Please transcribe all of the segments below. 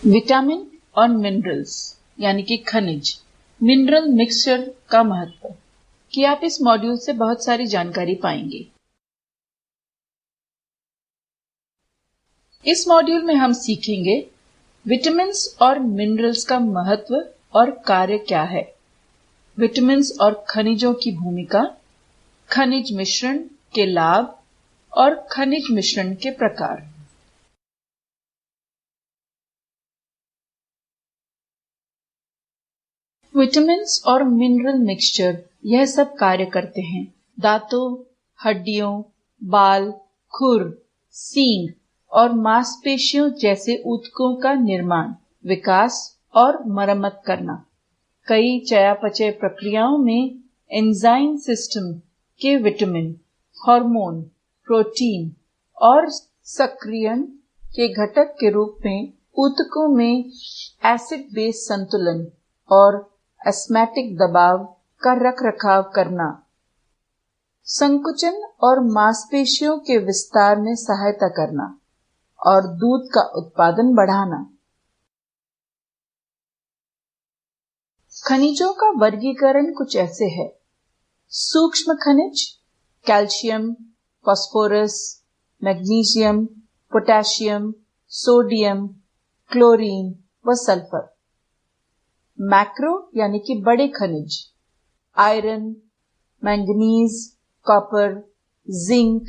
Vitamin और minerals यानी कि खनिज, मिनरल मिक्सचर का महत्व कि आप इस मॉड्यूल से बहुत सारी जानकारी पाएंगे। इस मॉड्यूल में हम सीखेंगे विटामिन्स और मिनरल्स का महत्व और कार्य क्या है, विटामिन्स और खनिजों की भूमिका, खनिज मिश्रण के लाभ और खनिज मिश्रण के प्रकार। विटामिन्स और मिनरल मिक्सचर यह सब कार्य करते हैं दांतों, हड्डियों, बाल, खुर, सींग और मांसपेशियों जैसे ऊतकों का निर्माण, विकास और मरम्मत करना। कई चयापचय प्रक्रियाओं में एंजाइम सिस्टम के विटामिन, हार्मोन, प्रोटीन और सक्रियण के घटक के रूप में ऊतकों में एसिड बेस संतुलन और एस्मेटिक दबाव का रखरखाव करना, संकुचन और मांसपेशियों के विस्तार में सहायता करना और दूध का उत्पादन बढ़ाना। खनिजों का वर्गीकरण कुछ ऐसे है। सूक्ष्म खनिज calcium, phosphorus, magnesium, potassium, sodium, chlorine व सल्फर। मैक्रो यानी कि बड़े खनिज iron, manganese, copper, zinc,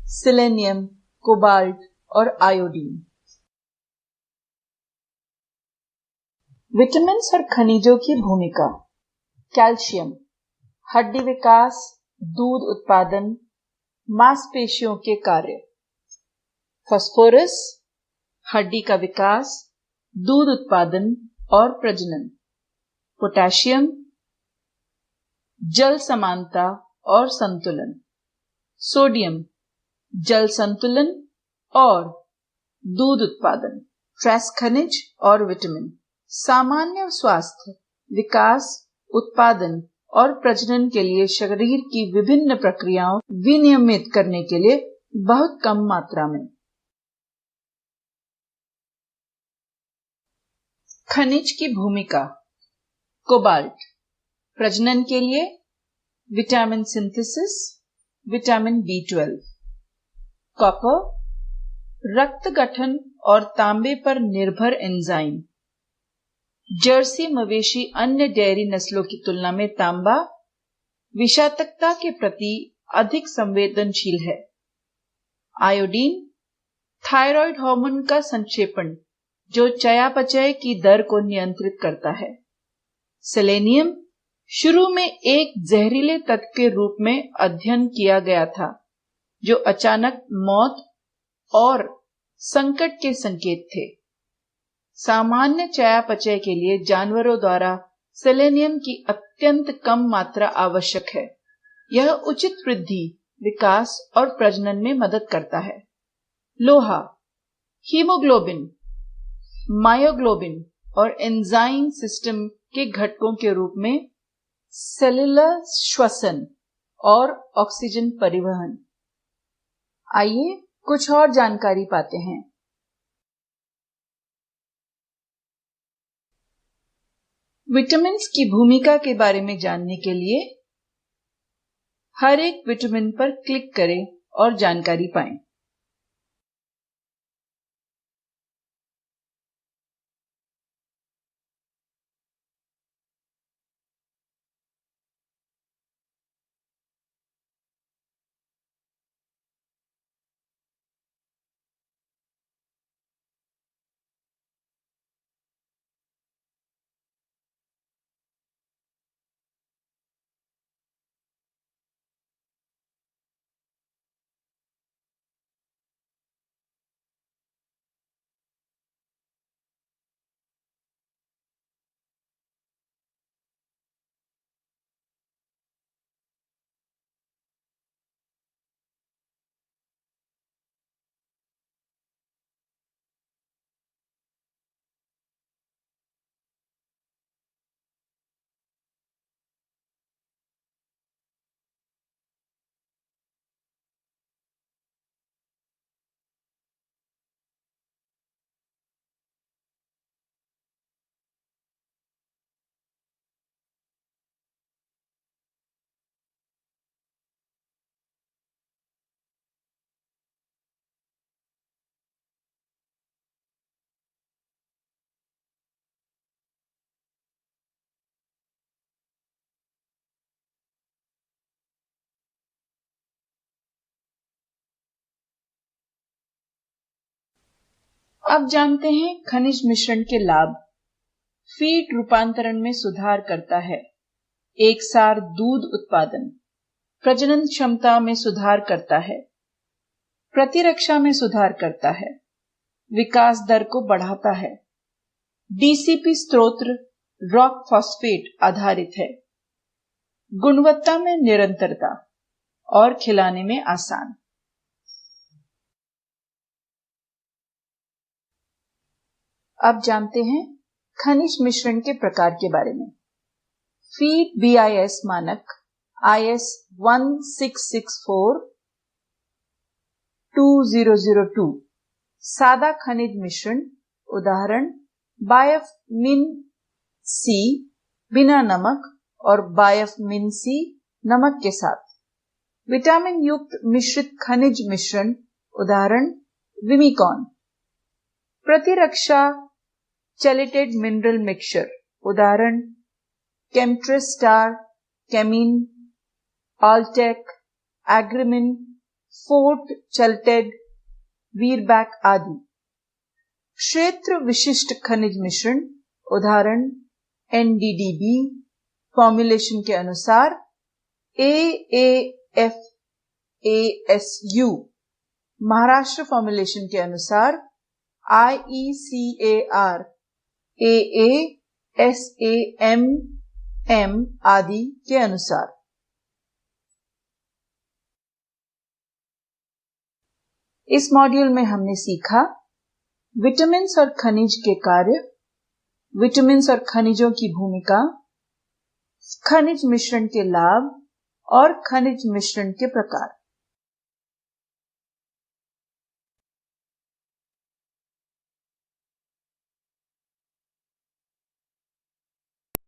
selenium, cobalt और आयोडीन। विटामिन्स और खनिजों की भूमिका। कैल्शियम हड्डी विकास, दूध उत्पादन, मांसपेशियों के कार्य। फास्फोरस हड्डी का विकास, दूध उत्पादन और प्रजनन। पोटेशियम जल समानता और संतुलन। सोडियम जल संतुलन और दूध उत्पादन। ट्रेस खनिज और विटामिन सामान्य स्वास्थ्य, विकास, उत्पादन और प्रजनन के लिए शरीर की विभिन्न प्रक्रियाओं विनियमित करने के लिए बहुत कम मात्रा में। खनिज की भूमिका। कोबाल्ट प्रजनन के लिए, vitamin synthesis, vitamin B12। Copper रक्त गठन और तांबे पर निर्भर एंजाइम। जर्सी मवेशी अन्य डेयरी नस्लों की तुलना में तांबा विषाक्तता के प्रति अधिक संवेदनशील है। आयोडीन थायराइड हार्मोन का संक्षेपण जो चयापचय की दर को नियंत्रित करता है। सेलेनियम शुरू में एक जहरीले तत्व के रूप में अध्ययन किया गया था जो अचानक मौत और संकट के संकेत थे। सामान्य चयापचय के लिए जानवरों द्वारा सेलेनियम की अत्यंत कम मात्रा आवश्यक है। यह उचित वृद्धि, विकास और प्रजनन में मदद करता है। लोहा हीमोग्लोबिन, मायोग्लोबिन और एंजाइम सिस्टम के घटकों के रूप में सेलुलर श्वसन और ऑक्सीजन परिवहन। आइए कुछ और जानकारी पाते हैं। विटामिन्स की भूमिका के बारे में जानने के लिए हर एक विटामिन पर क्लिक करें और जानकारी पाएं। अब जानते हैं खनिज मिश्रण के लाभ। फीड रूपांतरण में सुधार करता है, एकसार दूध उत्पादन, प्रजनन क्षमता में सुधार करता है, प्रतिरक्षा में सुधार करता है, विकास दर को बढ़ाता है। डीसीपी स्रोत रॉक फॉस्फेट आधारित है, गुणवत्ता में निरंतरता और खिलाने में आसान। अब जानते हैं खनिज मिश्रण के प्रकार के बारे में। फीड बीआईएस मानक IS 1664-2002 सादा खनिज मिश्रण, उदाहरण बायफमिन सी बिना नमक और बायफमिन सी नमक के साथ। विटामिन युक्त मिश्रित खनिज मिश्रण, उदाहरण विमिकॉन। प्रतिरक्षा चैलेटेड मिनरल मिक्सचर, उदाहरण केमट्रिस्टार, केमिन, ऑलटेक, एग्रीमिन, फोर्ट चैलेटेड, वीरबैक आदि। क्षेत्र विशिष्ट खनिज मिश्रण, उदाहरण NDDB, फॉर्मुलेशन के अनुसार AAF ASU, महाराष्ट्र फॉर्मुलेशन के अनुसार IECAR AA SAMM आदि के अनुसार। इस मॉड्यूल में हमने सीखा विटामिन्स और खनिज के कार्य, विटामिन्स और खनिजों की भूमिका, खनिज मिश्रण के लाभ और खनिज मिश्रण के प्रकार।